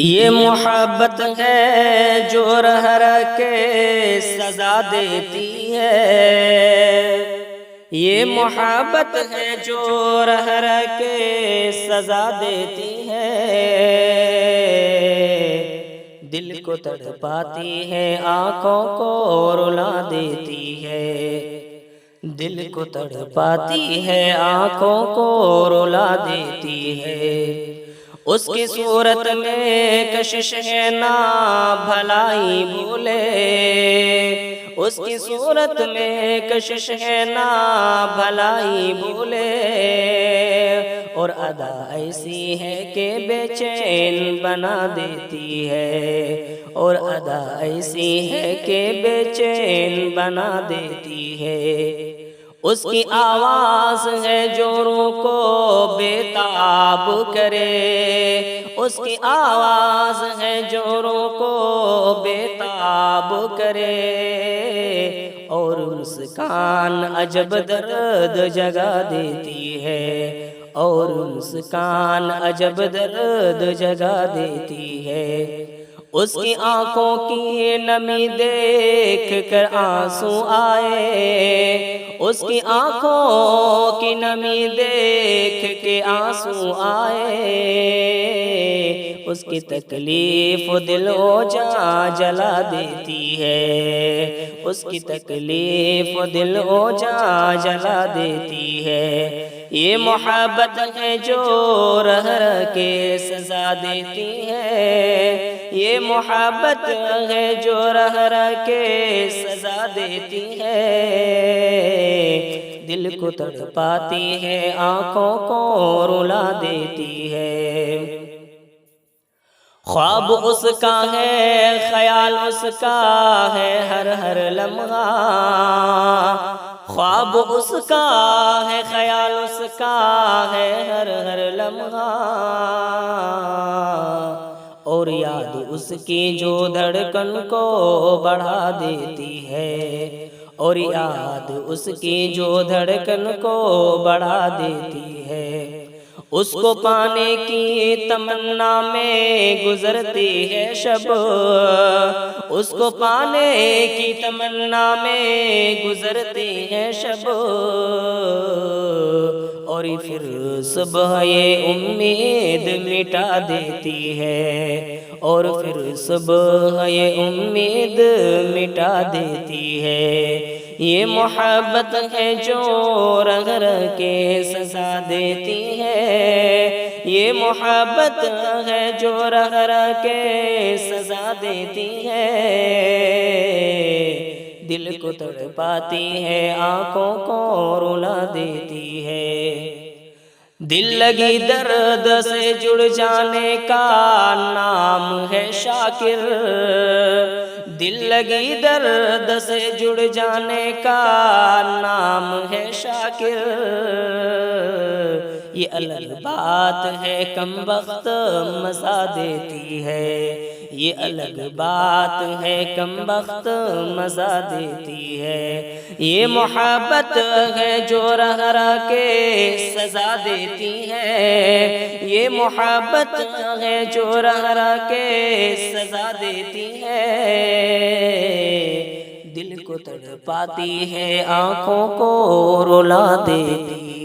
یہ محبت ہے جو رہ رہ کے سزا دیتی ہے، یہ محبت ہے جو رہ رہ کے سزا دیتی ہے، دل کو تڑپاتی ہے آنکھوں کو رلا دیتی ہے، دل کو تڑپاتی ہے آنکھوں کو رلا دیتی ہے، اس کی صورت میں کشش ہے نا بھلائی بھولے، اس کی صورت میں کشش ہے نا بھلائی بھولے، اور ادا ایسی ہے کہ بے چین بنا دیتی ہے، اور ادا ایسی ہے کہ بے چین بنا دیتی ہے، اس کی آواز ہے جو روح کو بے تاب کرے، اس کی آواز ہے جو روح کو بے تاب کرے، اور مسکان عجب درد جگا دیتی ہے، اور مسکان عجب درد جگا دیتی ہے، اس کی آنکھوں کی نمی دیکھ کر آنسو آئے، اس کی آنکھوں کی نمی دیکھ کے آنسو آئے، اس کی تکلیف دل و جاں جلا دیتی ہے، اس کی تکلیف دل و جاں جلا دیتی ہے، یہ محبت ہے جو رہ رہ کے سزا دیتی ہے، یہ محبت ہے جو رہ رہ کے سزا دیتی ہے، دل کو تڑپاتی ہے آنکھوں کو رلا دیتی ہے، خواب اس کا ہے خیال اس کا ہے ہر ہر لمحہ، خواب اس کا ہے خیال اس کا ہے ہر ہر لمحہ، اور یاد اس کی جو دھڑکن کو بڑھا دیتی ہے، اور یاد اس کی جو دھڑکن کو بڑھا دیتی ہے، اس کو پانے کی تمنا میں گزرتی ہے شب، اس کو پانے کی تمنا میں گزرتی ہے شب، اور پھر صبح یہ امید مٹا دیتی ہے، اور پھر صبح یہ امید مٹا دیتی ہے، یہ محبت ہے جو رہ رہ کے سزا دیتی ہے، یہ محبت ہے جو رہ رہ کے سزا دیتی ہے، دل کو تڑپاتی ہے آنکھوں کو رلا دیتی ہے، دل لگی درد سے جڑ جانے کا نام ہے شاکر، دل لگی درد سے جڑ جانے کا نام ہے شاکر، یہ الگ بات ہے کم وقت مزہ دیتی ہے، یہ الگ بات ہے کم وقت مزہ دیتی ہے، یہ محبت ہے جو رہ رہ کے سزا دیتی ہے، یہ محبت ہے جو رہ رہ کے سزا دیتی ہے، دل کو تڑپاتی ہے آنکھوں کو رلا دیتی ہے۔